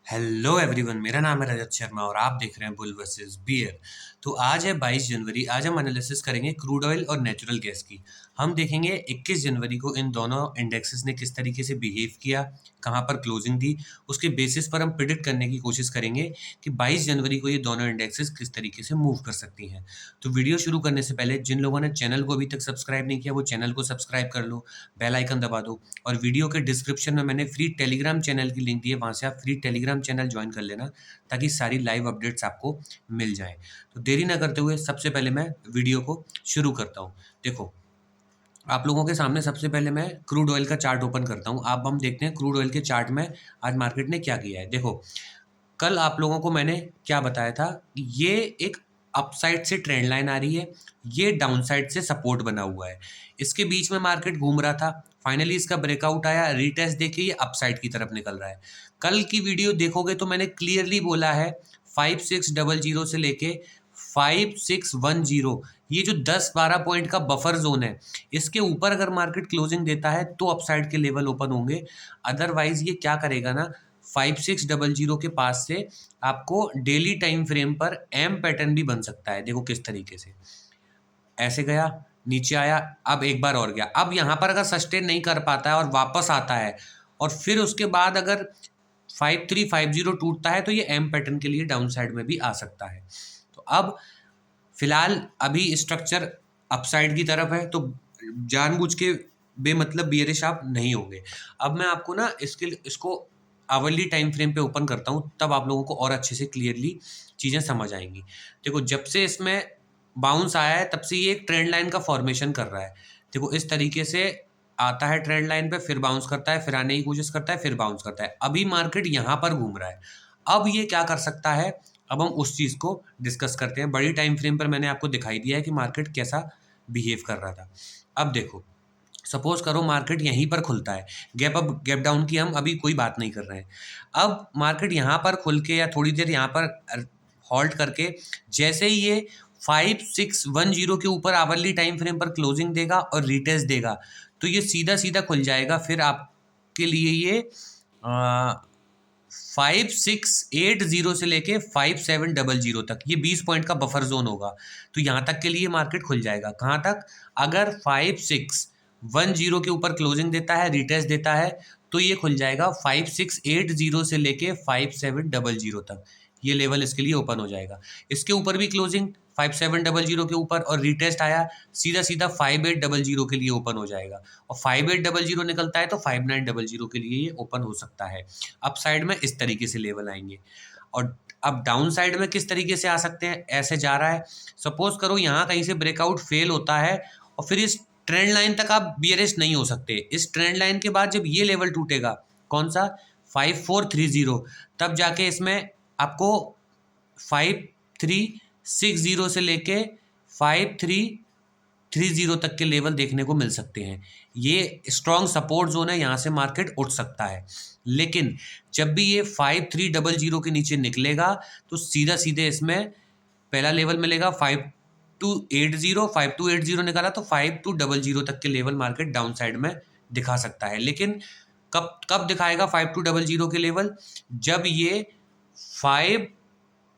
Hello everyone, मेरा नाम है रजत शर्मा और आप देख रहे हैं बुल वर्सेस बियर। तो आज है 22 जनवरी। आज हम एनालिसिस करेंगे क्रूड ऑयल और नेचुरल गैस की। हम देखेंगे 21 जनवरी को इन दोनों इंडेक्सेस ने किस तरीके से बिहेव किया, कहाँ पर क्लोजिंग दी। उसके बेसिस पर हम प्रिडिक्ट करने की कोशिश करेंगे कि 22 जनवरी को ये दोनों इंडेक्सेस किस तरीके से मूव कर सकती हैं। तो वीडियो शुरू करने से पहले जिन लोगों ने चैनल को अभी तक सब्सक्राइब नहीं किया वो चैनल को सब्सक्राइब कर लो, बेल आइकन दबा दो और वीडियो के डिस्क्रिप्शन में मैंने फ्री टेलीग्राम चैनल की लिंक दी है, वहाँ से आप फ्री टेलीग्राम चैनल ज्वाइन कर लेना ताकि सारी लाइव अपडेट्स आपको मिल जाएं। तो देरी ना करते हुए सबसे पहले मैं वीडियो को शुरू करता हूँ। देखो, आप लोगों के सामने सबसे पहले मैं क्रूड ऑयल का चार्ट ओपन करता हूँ। अब हम देखते हैं क्रूड ऑयल के चार्ट में आज मार्केट ने क्या किया है। देखो, कल आप लोगों को मैंने क्या बताया था, ये एक अपसाइड से ट्रेंड लाइन आ रही है, ये डाउनसाइड से सपोर्ट बना हुआ है, इसके बीच में मार्केट घूम रहा था। फाइनली इसका ब्रेकआउट आया, रीटेस्ट देखिए ये अपसाइड की तरफ निकल रहा है। कल की वीडियो देखोगे तो मैंने क्लियरली बोला है 5600 से लेके 5610, ये जो 10-12 पॉइंट का बफर जोन है, इसके ऊपर अगर मार्केट क्लोजिंग देता है तो अपसाइड के लेवल ओपन होंगे। अदरवाइज ये क्या करेगा ना, 5600 के पास से आपको डेली टाइम फ्रेम पर एम पैटर्न भी बन सकता है। देखो किस तरीके से ऐसे गया, नीचे आया, अब एक बार और गया। अब यहाँ पर अगर सस्टेन नहीं कर पाता है और वापस आता है और फिर उसके बाद अगर 5350 टूटता है तो ये एम पैटर्न के लिए डाउन साइड में भी आ सकता है। तो अब फिलहाल अभी स्ट्रक्चर अपसाइड की तरफ है, तो जानबूझ के बेमतलब बियरिश आप नहीं होंगे। अब मैं आपको ना इसको आवरली टाइम फ्रेम पे ओपन करता हूँ, तब आप लोगों को और अच्छे से क्लियरली चीज़ें समझ आएंगी। देखो, जब से इसमें बाउंस आया है तब से ये एक ट्रेंड लाइन का फॉर्मेशन कर रहा है। देखो इस तरीके से आता है ट्रेंड लाइन पे, फिर बाउंस करता है, फिर आने की कोशिश करता है, फिर बाउंस करता है। अभी मार्केट यहाँ पर घूम रहा है। अब ये क्या कर सकता है, अब हम उस चीज़ को डिस्कस करते हैं। बड़ी टाइम फ्रेम पर मैंने आपको दिखाई दिया है कि मार्केट कैसा बिहेव कर रहा था। अब देखो, सपोज करो मार्केट यहीं पर खुलता है, गैप अप गैप डाउन की हम अभी कोई बात नहीं कर रहे हैं। अब मार्केट यहाँ पर खुल के या थोड़ी देर यहाँ पर हॉल्ट करके जैसे ही ये 5610 के ऊपर आवरली टाइम फ्रेम पर क्लोजिंग देगा और रिटेस्ट देगा तो ये सीधा सीधा खुल जाएगा। फिर आपके लिए ये 5680 से लेके 5700 तक ये 20 पॉइंट का बफर जोन होगा। तो यहाँ तक के लिए मार्केट खुल जाएगा। कहाँ तक, अगर 5610 के ऊपर क्लोजिंग देता है, रिटेस्ट देता है, तो ये खुल जाएगा 5680 से लेके 5700 तक। ये लेवल इसके लिए ओपन हो जाएगा। इसके ऊपर भी क्लोजिंग 5700 के ऊपर और रिटेस्ट आया, सीधा सीधा 5800 के लिए ओपन हो जाएगा। और 5800 निकलता है तो 5900 के लिए ये ओपन हो सकता है। अप साइड में इस तरीके से लेवल आएंगे और अब डाउन साइड में किस तरीके से आ सकते हैं, ऐसे जा रहा है। सपोज करो यहाँ कहीं से ब्रेकआउट फेल होता है और फिर इस ट्रेंड लाइन तक आप बियरिश नहीं हो सकते। इस ट्रेंड लाइन के बाद जब ये लेवल टूटेगा, कौन सा, 5430, तब जाके इसमें आपको 5360 से लेके 5330 तक के लेवल देखने को मिल सकते हैं। ये स्ट्रॉन्ग सपोर्ट जोन है, यहाँ से मार्केट उठ सकता है। लेकिन जब भी ये 5300 के नीचे निकलेगा तो सीधा सीधे इसमें पहला लेवल मिलेगा 5280 निकाला तो 5200 तक के लेवल मार्केट डाउन साइड में दिखा सकता है। लेकिन कब कब दिखाएगा 5200 के लेवल, जब ये 5,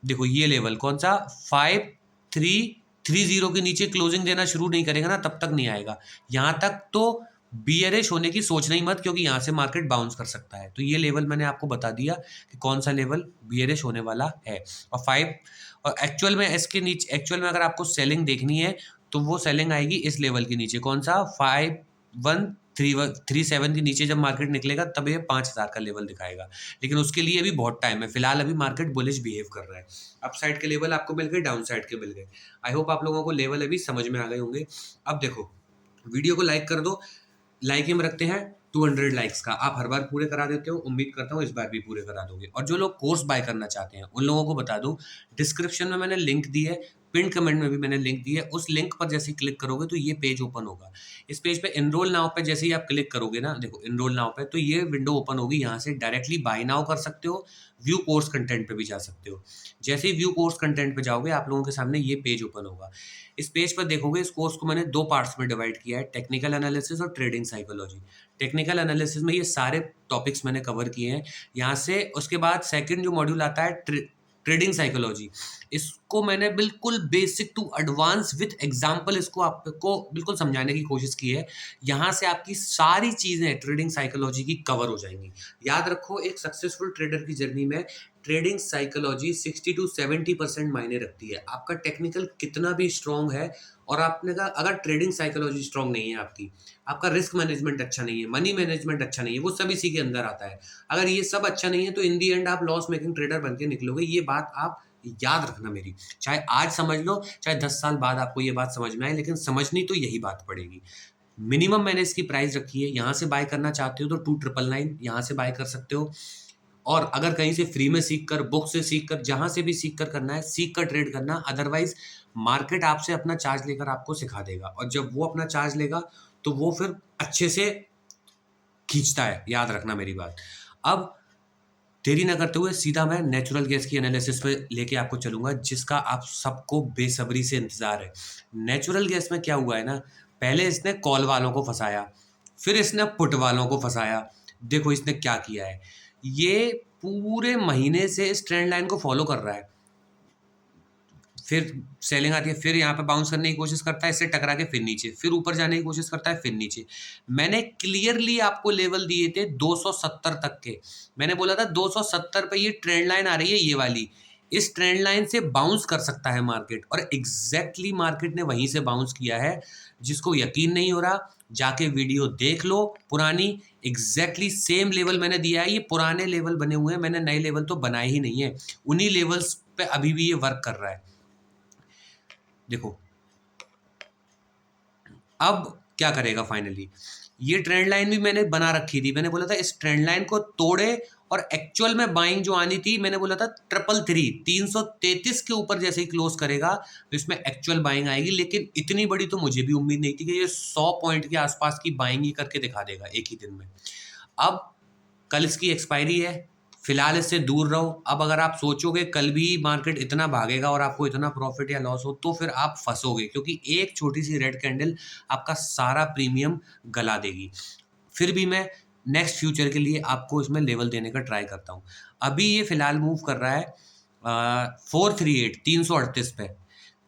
देखो ये लेवल कौन सा, 5330 के नीचे क्लोजिंग देना शुरू नहीं करेगा ना, तब तक नहीं आएगा। यहाँ तक तो बियरिश होने की सोचना ही मत, क्योंकि यहाँ से मार्केट बाउंस कर सकता है। तो ये लेवल मैंने आपको बता दिया कि कौन सा लेवल बियरिश होने वाला है। और एक्चुअल में इसके नीचे, एक्चुअल में अगर आपको सेलिंग देखनी है तो वो सेलिंग आएगी इस लेवल के नीचे, कौन सा, 5137 के नीचे जब मार्केट निकलेगा तब ये 5000 का लेवल दिखाएगा। लेकिन उसके लिए भी बहुत टाइम है। फिलहाल अभी मार्केट बुलिश बिहेव कर रहा है। अप साइड के लेवल आपको मिल गए, डाउन साइड के मिल गए। आई होप आप लोगों को लेवल अभी समझ में आ गए होंगे। अब देखो, वीडियो को लाइक कर दो। लाइक हम रखते हैं 200 लाइक्स का। आप हर बार पूरे करा देते हो, उम्मीद करता हूँ इस बार भी पूरे करा दोगे। और जो लोग कोर्स बाय करना चाहते हैं उन लोगों को बता दूं, डिस्क्रिप्शन में मैंने लिंक दी है, पिन कमेंट में भी मैंने लिंक दी है, उस लिंक पर जैसे ही क्लिक करोगे तो ये पेज ओपन होगा। इस पेज पे एनरोल नाउ पे जैसे ही आप क्लिक करोगे ना, देखो एनरोल नाउ पे, तो ये विंडो ओपन होगी। यहाँ से डायरेक्टली बाय नाउ कर सकते हो, व्यू कोर्स कंटेंट पे भी जा सकते हो। जैसे ही व्यू कोर्स कंटेंट पे जाओगे आप लोगों के सामने ये पेज ओपन होगा। इस पेज पर देखोगे इस कोर्स को मैंने 2 पार्ट्स में डिवाइड किया है, टेक्निकल एनालिसिस और ट्रेडिंग साइकोलॉजी। टेक्निकल एनालिसिस में ये सारे टॉपिक्स मैंने कवर किए हैं। यहाँ से उसके बाद सेकंड जो मॉड्यूल आता है ट्रेडिंग साइकोलॉजी, इसको मैंने बिल्कुल basic to advance with example इसको आपको बिल्कुल समझाने की कोशिश की है। यहाँ से आपकी सारी चीज़ें ट्रेडिंग साइकोलॉजी की कवर हो जाएंगी। याद रखो, एक सक्सेसफुल ट्रेडर की जर्नी में ट्रेडिंग साइकोलॉजी 60 to 70% मायने रखती है। आपका टेक्निकल कितना भी स्ट्रांग है, और आपने कहा अगर ट्रेडिंग साइकोलॉजी स्ट्रांग नहीं है आपकी, आपका रिस्क मैनेजमेंट अच्छा नहीं है, मनी मैनेजमेंट अच्छा नहीं है, वो सब इसी के अंदर आता है। अगर ये सब अच्छा नहीं है तो इन दी एंड आप लॉस मेकिंग ट्रेडर बन के निकलोगे। ये बात आप याद रखना मेरी, चाहे आज समझ लो चाहे 10 साल बाद आपको ये बात समझ में आए, लेकिन समझनी तो यही बात पड़ेगी। मिनिमम मैंने इसकी प्राइस रखी है, यहाँ से बाय करना चाहते हो तो 2999 यहाँ से बाय कर सकते हो। और अगर कहीं से फ्री में सीख कर, बुक से सीख कर, जहां से भी सीख कर करना है सीख कर ट्रेड करना। अदरवाइज मार्केट आपसे अपना चार्ज लेकर आपको सिखा देगा, और जब वो अपना चार्ज लेगा तो वो फिर अच्छे से खींचता है। याद रखना मेरी बात। अब देरी ना करते हुए सीधा मैं नेचुरल गैस की एनालिसिस पे लेके आपको चलूंगा, जिसका आप सबको बेसब्री से इंतजार है। नेचुरल गैस में क्या हुआ है ना, पहले इसने कॉल वालों को फंसाया, फिर इसने पुट वालों को फंसाया। देखो इसने क्या किया है, ये पूरे महीने से इस ट्रेंड लाइन को फॉलो कर रहा है, फिर सेलिंग आती है, फिर यहाँ पे बाउंस करने की कोशिश करता है, इससे टकरा के फिर नीचे, फिर ऊपर जाने की कोशिश करता है, फिर नीचे। मैंने क्लियरली आपको लेवल दिए थे 270 तक के। मैंने बोला था 270 पे ये ट्रेंड लाइन आ रही है, ये वाली, इस ट्रेंड लाइन से बाउंस कर सकता है मार्केट, और एग्जैक्टली मार्केट ने वहीं से बाउंस किया है। जिसको यकीन नहीं हो रहा जाके वीडियो देख लो पुरानी, एग्जैक्टली सेम लेवल मैंने दिया है। ये पुराने लेवल बने हुए हैं, मैंने नए लेवल तो बनाए ही नहीं है, उन्हीं लेवल्स पे अभी भी ये वर्क कर रहा है। देखो अब क्या करेगा फाइनली, ये ट्रेंड लाइन भी मैंने बना रखी थी। मैंने बोला था इस ट्रेंड लाइन को तोड़े, और एक्चुअल में बाइंग जो आनी थी, मैंने बोला था 333 के ऊपर जैसे ही क्लोज करेगा तो इसमें एक्चुअल बाइंग आएगी। लेकिन इतनी बड़ी तो मुझे भी उम्मीद नहीं थी कि ये 100 पॉइंट के आसपास की बाइंग ही करके दिखा देगा एक ही दिन में। अब कल इसकी एक्सपायरी है, फिलहाल इससे दूर रहो। अब अगर आप सोचोगे कल भी मार्केट इतना भागेगा और आपको इतना प्रॉफिट या लॉस हो, तो फिर आप फंसोगे, क्योंकि एक छोटी सी रेड कैंडल आपका सारा प्रीमियम गला देगी। फिर भी मैं नेक्स्ट फ्यूचर के लिए आपको इसमें लेवल देने का ट्राई करता हूँ। अभी ये फिलहाल मूव कर रहा है 438 338 पे।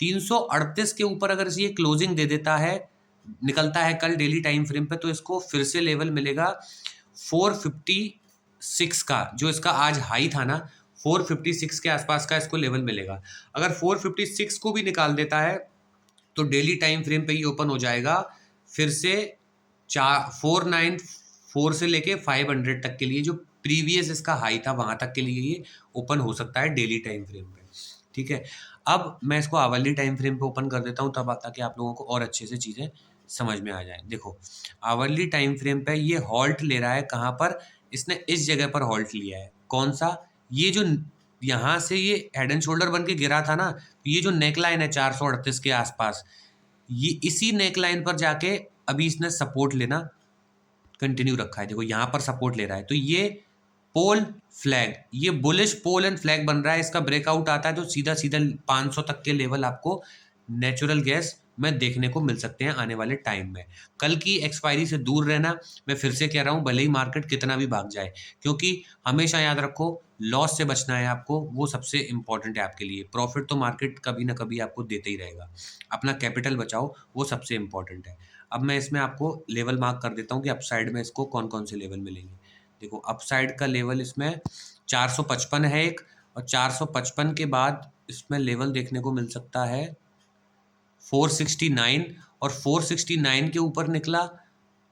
338 के ऊपर अगर ये क्लोजिंग दे देता है, निकलता है कल डेली टाइम फ्रेम पे, तो इसको फिर से लेवल मिलेगा 456 का, जो इसका आज हाई था ना, 456 के आसपास का इसको लेवल मिलेगा। अगर 456 को भी निकाल देता है तो डेली टाइम फ्रेम पे ही ओपन हो जाएगा फिर से 494 से लेके 500 तक के लिए, जो प्रीवियस इसका हाई था वहां तक के लिए ये ओपन हो सकता है डेली टाइम फ्रेम पे। ठीक है, अब मैं इसको आवरली टाइम फ्रेम पे ओपन कर देता हूँ, तब ताकि आप लोगों को और अच्छे से चीज़ें समझ में आ जाए। देखो आवरली टाइम फ्रेम पे ये हॉल्ट ले रहा है, कहाँ पर, इसने इस जगह पर हॉल्ट लिया है। कौन सा, ये जो यहाँ से ये हेड एंड शोल्डर बन के गिरा था ना, ये जो नेक लाइन है 438 के आसपास, ये इसी नेक लाइन पर जाके अभी इसने सपोर्ट लेना कंटिन्यू रखा है। देखो यहाँ पर सपोर्ट ले रहा है, तो ये पोल फ्लैग, ये बुलिश पोल एंड फ्लैग बन रहा है। इसका ब्रेकआउट आता है तो सीधा सीधा 500 तक के लेवल आपको नेचुरल गैस में देखने को मिल सकते हैं आने वाले टाइम में। कल की एक्सपायरी से दूर रहना, मैं फिर से कह रहा हूँ, भले ही मार्केट कितना भी भाग जाए, क्योंकि हमेशा याद रखो लॉस से बचना है आपको, वो सबसे इंपॉर्टेंट है आपके लिए। प्रॉफिट तो मार्केट कभी ना कभी आपको देते ही रहेगा, अपना कैपिटल बचाओ, वो सबसे इंपॉर्टेंट है। अब मैं इसमें आपको लेवल मार्क कर देता हूँ कि अपसाइड में इसको कौन कौन से लेवल मिलेंगे। देखो अपसाइड का लेवल इसमें 455 है एक, और 455 के बाद इसमें लेवल देखने को मिल सकता है 469, और 469 के ऊपर निकला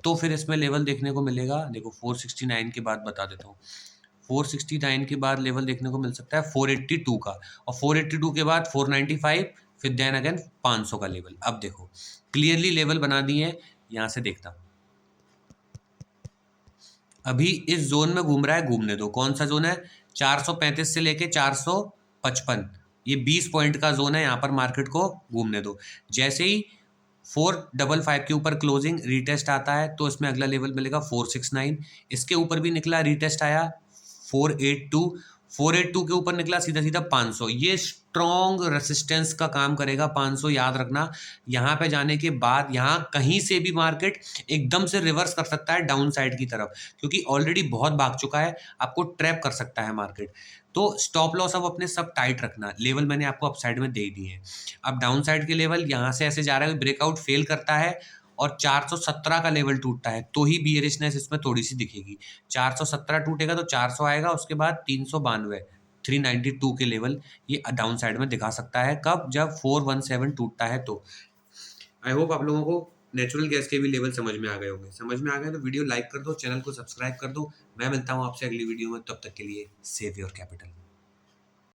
तो फिर इसमें लेवल देखने को मिलेगा। देखो 469 के बाद बता देता हूँ, 469 के बाद लेवल देखने को मिल सकता है 482 का, और 482 के बाद 495, फिर देन अगेन 500 का लेवल। अब देखो क्लियरली लेवल बना दिए हैं, यहाँ से देखता हूँ अभी इस जोन में घूम रहा है, घूमने दो। कौन सा जोन है, 435 से लेके 455, ये 20 पॉइंट का जोन है, यहाँ पर मार्केट को घूमने दो। जैसे ही 455 के ऊपर क्लोजिंग रीटेस्ट आता है तो इसमें अगला लेवल मिलेगा 469। इसके ऊपर भी निकला, रीटेस्ट आया 482। 482 के ऊपर निकला सीधा सीधा 500। ये स्ट्रॉन्ग रेसिस्टेंस का काम करेगा 500, याद रखना। यहाँ पे जाने के बाद यहाँ कहीं से भी मार्केट एकदम से रिवर्स कर सकता है डाउन साइड की तरफ, क्योंकि ऑलरेडी बहुत भाग चुका है, आपको ट्रैप कर सकता है मार्केट। तो स्टॉप लॉस अब अपने सब टाइट रखना। लेवल मैंने आपको अपसाइड में दे दिए हैं। अब डाउन साइड के लेवल यहाँ से ऐसे जा रहा है, ब्रेकआउट फेल करता है और 417 का लेवल टूटता है तो ही बियरिशनेस इसमें थोड़ी सी दिखेगी। 417 टूटेगा तो 400 आएगा, उसके बाद 392 392 के लेवल ये डाउन साइड में दिखा सकता है। कब? जब 417 टूटता है तो। आई होप आप लोगों को नेचुरल गैस के भी लेवल समझ में आ गए होंगे। समझ में आ गए तो वीडियो लाइक कर दो, चैनल को सब्सक्राइब कर दो। मैं मिलता हूँ आपसे अगली वीडियो में, तब तक के लिए सेव योर कैपिटल।